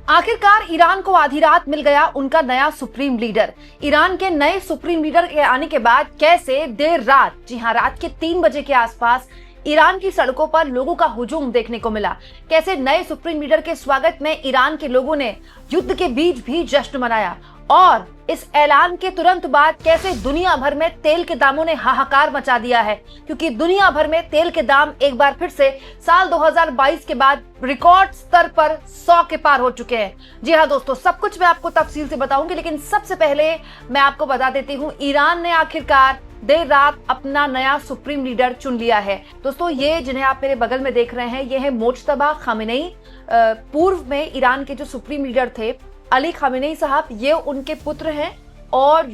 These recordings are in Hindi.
आखिरकार ईरान को आधी रात मिल गया उनका नया सुप्रीम लीडर। ईरान के नए सुप्रीम लीडर के आने के बाद कैसे देर रात, जी हां, रात के 3 बजे के आसपास ईरान की सड़कों पर लोगों का हुजूम देखने को मिला। कैसे नए सुप्रीम लीडर के स्वागत में ईरान के लोगों ने युद्ध के बीच भी जश्न मनाया और इस ऐलान के तुरंत बाद कैसे दुनिया भर में तेल के दामों ने हाहाकार मचा दिया है, क्योंकि दुनिया भर में तेल के दाम एक बार फिर से साल 2022 के बाद रिकॉर्ड स्तर पर 100 के पार हो चुके हैं। जी हाँ दोस्तों, सब कुछ मैं आपको तफसील से बताऊंगी, लेकिन सबसे पहले मैं आपको बता देती हूँ ईरान ने आखिरकार देर रात अपना नया सुप्रीम लीडर चुन लिया है। दोस्तों, ये जिन्हें आप मेरे बगल में देख रहे हैं, ये है मुज्तबा खामेनेई। पूर्व में ईरान के जो सुप्रीम लीडर थे अली खामेनेई साहब, ये उनके पुत्र हैं और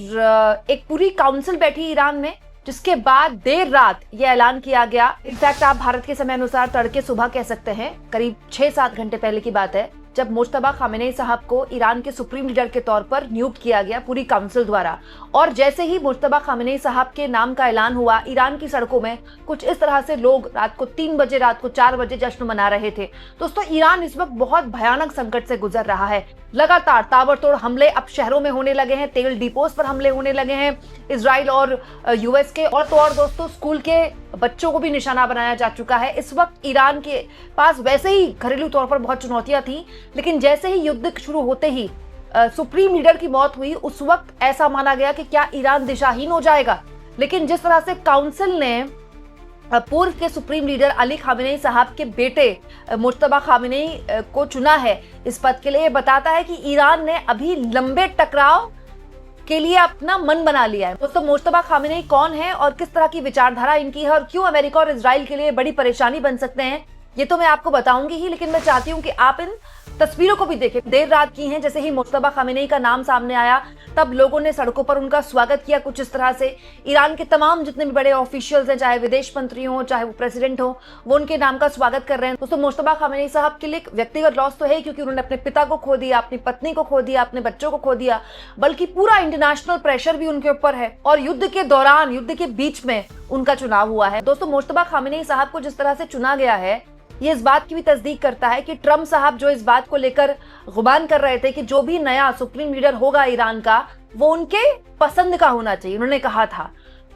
एक पूरी काउंसिल बैठी ईरान में, जिसके बाद देर रात ये ऐलान किया गया। इनफैक्ट आप भारत के समय अनुसार तड़के सुबह कह सकते हैं, करीब 6-7 घंटे पहले की बात है, जब मुज्तबा खामेनेई साहब को ईरान के सुप्रीम लीडर के तौर पर नियुक्त किया गया पूरी काउंसिल द्वारा। और जैसे ही मुज्तबा खामेनेई साहब के नाम का ऐलान हुआ, ईरान की सड़कों में कुछ इस तरह से लोग रात को 3 बजे, रात को 4 बजे जश्न मना रहे थे। दोस्तों, ईरान इस वक्त बहुत भयानक संकट से गुजर रहा है। लगातार ताबड़तोड़ हमले अब शहरों में होने लगे हैं, तेल डिपोज पर हमले होने लगे हैं इजराइल और यूएस के, और तो और दोस्तों स्कूल के बच्चों को भी निशाना बनाया जा चुका है। इस वक्त ईरान के पास वैसे ही घरेलू तौर पर बहुत चुनौतियां थी, लेकिन जैसे ही युद्ध शुरू होते ही सुप्रीम लीडर की मौत हुई, उस वक्त ऐसा माना गया कि क्या ईरान दिशाहीन हो जाएगा। लेकिन जिस तरह से काउंसिल ने पूर्व के सुप्रीम लीडर अली खामेनेई साहब के बेटे मुज्तबा खामेनेई को चुना है इस पद के लिए, ये बताता है कि ईरान ने अभी लंबे टकराव के लिए अपना मन बना लिया है। दोस्तों, मुज्तबा खामेनेई कौन है और किस तरह की विचारधारा इनकी है और क्यों अमेरिका और इजराइल के लिए बड़ी परेशानी बन सकते हैं, ये तो मैं आपको बताऊंगी ही, लेकिन मैं चाहती हूं कि आप इन तस्वीरों को भी देखें। देर रात की हैं, जैसे ही मुज्तबा खामेनेई का नाम सामने आया तब लोगों ने सड़कों पर उनका स्वागत किया कुछ इस तरह से। ईरान के तमाम जितने भी बड़े ऑफिशियल्स हैं, चाहे विदेश मंत्री हो, चाहे वो प्रेसिडेंट हो, वो उनके नाम का स्वागत कर रहे हैं। दोस्तों, मुज्तबा खामेनेई साहब के लिए व्यक्तिगत लॉस तो है, क्योंकि उन्होंने अपने पिता को खो दिया, अपनी पत्नी को खो दिया, अपने बच्चों को खो दिया, बल्कि पूरा इंटरनेशनल प्रेशर भी उनके ऊपर है। और युद्ध के दौरान, युद्ध के बीच में उनका चुनाव हुआ है। दोस्तों, मुज्तबा खामेनेई साहब को जिस तरह से चुना गया है, ये इस बात की भी तस्दीक करता है कि ट्रम्प साहब जो इस बात को लेकर गुमान कर रहे थे कि जो भी नया सुप्रीम लीडर होगा ईरान का, वो उनके पसंद का होना चाहिए, उन्होंने कहा था।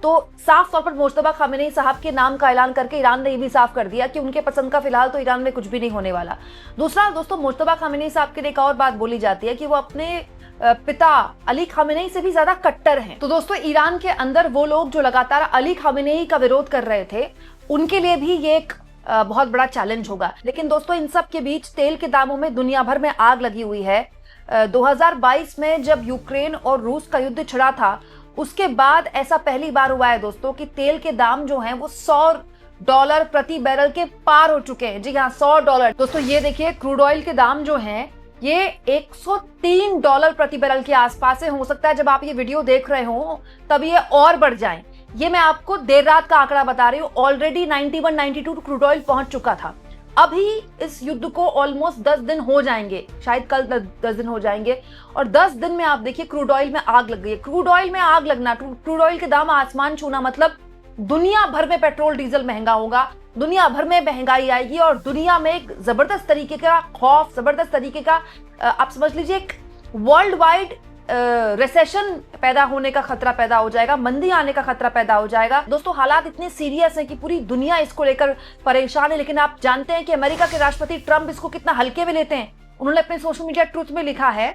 तो साफ तौर पर मुज्तबा खामेनेई साहब के नाम का ऐलान करके ईरान ने ये भी साफ कर दिया कि उनके पसंद का फिलहाल तो ईरान में कुछ भी नहीं होने वाला। दूसरा दोस्तों, मुज्तबा खामेनेई साहब के लिए एक और बात बोली जाती है कि वो अपने पिता अली खामेनेई से भी ज्यादा कट्टर हैं। तो दोस्तों, ईरान के अंदर वो लोग जो लगातार अली खामेनेई का विरोध कर रहे थे, उनके लिए भी ये एक बहुत बड़ा चैलेंज होगा। लेकिन दोस्तों, इन सब के बीच तेल के दामों में दुनिया भर में आग लगी हुई है। 2022 में जब यूक्रेन और रूस का युद्ध छिड़ा था, उसके बाद ऐसा पहली बार हुआ है दोस्तों कि तेल के दाम जो हैं वो $100 प्रति बैरल के पार हो चुके हैं। जी हाँ, $100। दोस्तों, ये देखिए, क्रूड ऑयल के दाम जो हैं ये $103 प्रति बैरल के आसपास है। हो सकता है जब आप ये वीडियो देख रहे हो तब ये और बढ़ जाए। ये मैं आपको देर रात का आंकड़ा बता रही हूँ। ऑलरेडी 91-92 क्रूड ऑयल पहुंच चुका था। अभी इस युद्ध को ऑलमोस्ट 10 दिन हो जाएंगे, शायद कल 10 दिन हो जाएंगे, और 10 दिन में आप देखिए क्रूड ऑयल में आग लग गई है। क्रूड ऑयल में आग लगना, क्रूड ऑयल के दाम आसमान छूना, मतलब दुनिया भर में पेट्रोल डीजल महंगा होगा, दुनिया भर में महंगाई आएगी और दुनिया में एक जबरदस्त तरीके का खौफ, जबरदस्त तरीके का आप समझ लीजिए एक वर्ल्ड वाइड रिसेशन पैदा होने का खतरा पैदा हो जाएगा, मंदी आने का खतरा पैदा हो जाएगा। दोस्तों, हालात इतने सीरियस हैं कि पूरी दुनिया इसको लेकर परेशान है। लेकिन आप जानते हैं कि अमेरिका के राष्ट्रपति ट्रंप इसको कितना हल्के में लेते हैं। उन्होंने अपने सोशल मीडिया ट्रूथ में लिखा है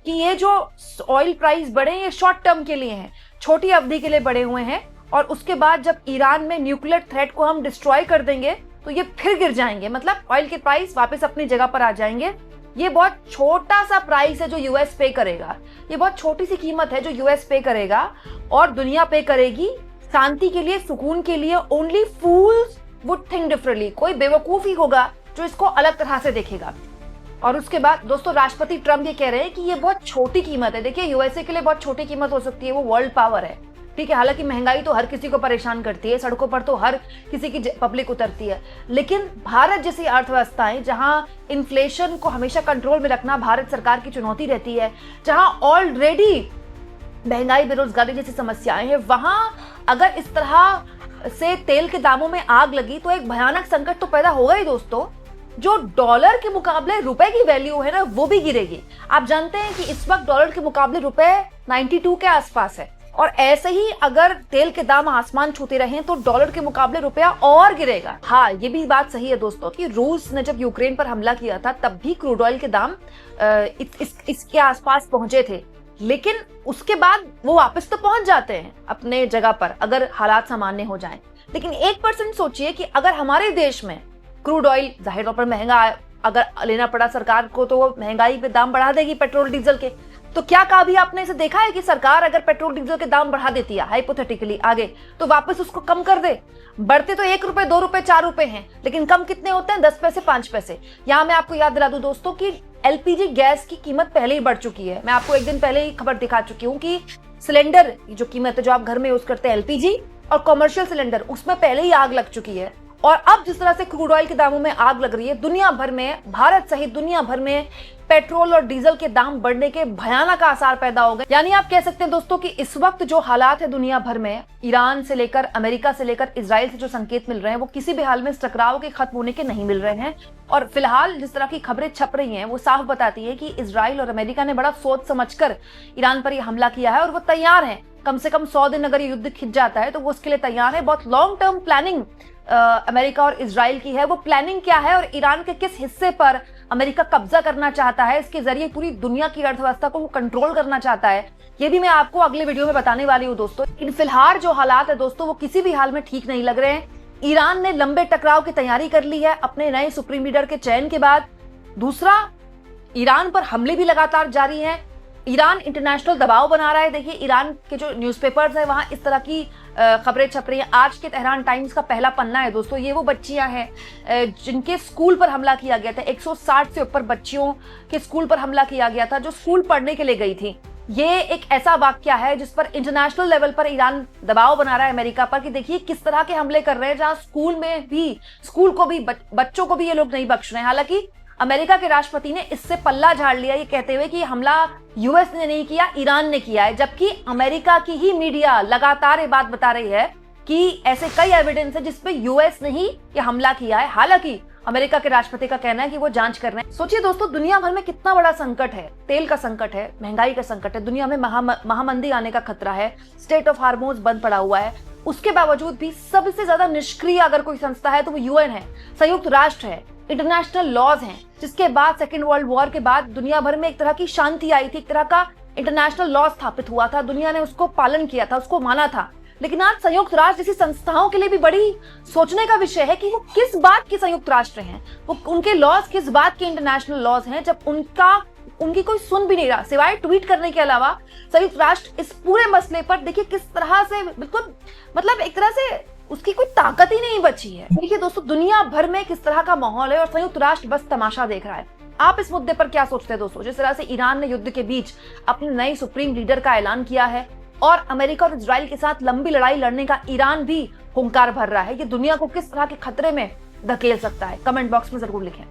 कि ये जो ऑयल प्राइस बढ़े, ये शॉर्ट टर्म के लिए हैं, छोटी अवधि के लिए बढ़े हुए हैं, और उसके बाद जब ईरान में न्यूक्लियर थ्रेट को हम डिस्ट्रॉय कर देंगे तो ये फिर गिर जाएंगे, मतलब ऑयल के प्राइस वापस अपनी जगह पर आ जाएंगे। ये बहुत छोटा सा प्राइस है जो यूएस पे करेगा, ये बहुत छोटी सी कीमत है जो यूएस पे करेगा और दुनिया पे करेगी शांति के लिए, सुकून के लिए। Only fools would think differently, कोई बेवकूफ ही होगा जो इसको अलग तरह से देखेगा। और उसके बाद दोस्तों, राष्ट्रपति ट्रम्प ये कह रहे हैं कि ये बहुत छोटी कीमत है। देखिए, यूएसए के लिए बहुत छोटी कीमत हो सकती है, वो वर्ल्ड पावर है, ठीक है। हालांकि महंगाई तो हर किसी को परेशान करती है, सड़कों पर तो हर किसी की पब्लिक उतरती है, लेकिन भारत जैसी अर्थव्यवस्थाएं जहां इन्फ्लेशन को हमेशा कंट्रोल में रखना भारत सरकार की चुनौती रहती है, जहां ऑलरेडी महंगाई, बेरोजगारी जैसी समस्याएं हैं, वहां अगर इस तरह से तेल के दामों में आग लगी तो एक भयानक संकट तो पैदा होगा ही दोस्तों। जो डॉलर के मुकाबले रुपए की वैल्यू है ना वो भी गिरेगी। आप जानते हैं कि इस वक्त डॉलर के मुकाबले रुपए 92 के आसपास है, और ऐसे ही अगर तेल के दाम आसमान छूते रहें तो डॉलर के मुकाबले रुपया और गिरेगा। हाँ, ये भी बात सही है दोस्तों कि रूस ने जब यूक्रेन पर हमला किया था तब भी क्रूड ऑयल के दाम इसके आसपास पहुंचे थे, लेकिन उसके बाद वो वापस तो पहुंच जाते हैं अपने जगह पर अगर हालात सामान्य हो जाएं। लेकिन 1% सोचिए कि अगर हमारे देश में क्रूड ऑयल जाहिर तौर पर महंगा अगर लेना पड़ा सरकार को तो वो महंगाई पे दाम बढ़ा देगी पेट्रोल डीजल के। तो क्या कभी आपने इसे देखा है कि सरकार अगर पेट्रोल डीजल के दाम बढ़ा देती है हाइपोथेटिकली आगे तो वापस उसको कम कर दे? बढ़ते तो 1 रुपए 2 रुपए 4 रुपए हैं, लेकिन कम कितने होते हैं? 10 पैसे 5 पैसे। यहाँ मैं आपको याद दिला दूं दोस्तों कि एलपीजी गैस की कीमत पहले ही बढ़ चुकी है। मैं आपको एक दिन पहले ही खबर दिखा चुकी हूँ कि सिलेंडर जो कीमत है जो आप घर में यूज करते हैं एलपीजी और कॉमर्शियल सिलेंडर, उसमें पहले ही आग लग चुकी है। और अब जिस तरह से क्रूड ऑयल के दामों में आग लग रही है, दुनिया भर में, भारत सहित दुनिया भर में पेट्रोल और डीजल के दाम बढ़ने के भयानक आसार पैदा हो गए। यानी आप कह सकते हैं दोस्तों कि इस वक्त जो हालात है दुनिया भर में, ईरान से लेकर अमेरिका से लेकर इजराइल से जो संकेत मिल रहे हैं वो किसी भी हाल में इस टकराव के खत्म होने के नहीं मिल रहे हैं। और फिलहाल जिस तरह की खबरें छप रही हैं वो साफ बताती है कि इजराइल और अमेरिका ने बड़ा सोच समझकर ईरान पर यह हमला किया है और वो तैयार है। कम से कम 100 दिन अगर युद्ध खिंच जाता है तो वो उसके लिए तैयार है। बहुत लॉन्ग टर्म प्लानिंग अमेरिका और इजराइल की है। वो प्लानिंग क्या है और ईरान के किस हिस्से पर अमेरिका कब्जा करना चाहता है, इसके जरिए पूरी दुनिया की अर्थव्यवस्था को वो कंट्रोल करना चाहता है, ये भी मैं आपको अगले वीडियो में बताने वाली हूँ दोस्तों। लेकिन फिलहाल जो हालात है दोस्तों वो किसी भी हाल में ठीक नहीं लग रहे हैं। ईरान ने लंबे टकराव की तैयारी कर ली है अपने नए सुप्रीम लीडर के चयन के बाद। दूसरा, ईरान पर हमले भी लगातार जारी हैं। ईरान इंटरनेशनल दबाव बना रहा है। देखिए, ईरान के जो न्यूज़पेपर्स हैं वहां इस तरह की खबरें छप रही हैं। आज के तेहरान टाइम्स का पहला पन्ना है दोस्तों, ये वो बच्चियां हैं जिनके स्कूल पर हमला किया गया था। 160 से ऊपर बच्चियों के स्कूल पर हमला किया गया था जो स्कूल पढ़ने के लिए गई थी। ये एक ऐसा वाकया है जिस पर इंटरनेशनल लेवल पर ईरान दबाव बना रहा है अमेरिका पर कि देखिए किस तरह के हमले कर रहे हैं, जहां स्कूल को भी बच्चों को भी ये लोग नहीं बख्श रहे हैं। हालांकि अमेरिका के राष्ट्रपति ने इससे पल्ला झाड़ लिया, ये कहते हुए कि हमला यूएस ने नहीं किया, ईरान ने किया है। जबकि अमेरिका की ही मीडिया लगातार ये बात बता रही है कि ऐसे कई एविडेंस है जिसपे यूएस ने ही ये हमला किया है। हालांकि अमेरिका के राष्ट्रपति का कहना है कि वो जांच कर रहे हैं। सोचिए दोस्तों, दुनिया भर में कितना बड़ा संकट है, तेल का संकट है, महंगाई का संकट है, दुनिया में महामंदी आने का खतरा है, स्टेट ऑफ हार्मोन्स बंद पड़ा हुआ है। उसके बावजूद भी सबसे ज्यादा निष्क्रिय अगर कोई संस्था है तो वो यूएन है, संयुक्त राष्ट्र है, इंटरनेशनल लॉज हैं, जिसके बाद सेकेंड वर्ल्ड वॉर के बाद दुनिया भर में एक तरह की शांति आई थी, एक तरह का इंटरनेशनल लॉ स्थापित हुआ था, दुनिया ने उसको पालन किया था, उसको माना था। लेकिन आज संयुक्त राष्ट्र जैसी संस्थाओं के लिए भी बड़ी सोचने का विषय है कि वो किस बात के संयुक्त राष्ट्र हैं, वो उनके लॉज किस बात के इंटरनेशनल लॉज हैं, जब उनकी कोई सुन भी नहीं रहा सिवाय ट्वीट करने के अलावा। संयुक्त राष्ट्र इस पूरे मसले पर देखिए किस तरह से बिल्कुल मतलब एक तरह से उसकी कोई ताकत ही नहीं बची है। देखिए दोस्तों, दुनिया भर में किस तरह का माहौल है और संयुक्त राष्ट्र बस तमाशा देख रहा है। आप इस मुद्दे पर क्या सोचते हैं दोस्तों? जिस तरह से ईरान ने युद्ध के बीच अपने नए सुप्रीम लीडर का ऐलान किया है और अमेरिका और इजराइल के साथ लंबी लड़ाई लड़ने का ईरान भी हुंकार भर रहा है, ये दुनिया को किस तरह के खतरे में धकेल सकता है? कमेंट बॉक्स में जरूर लिखें।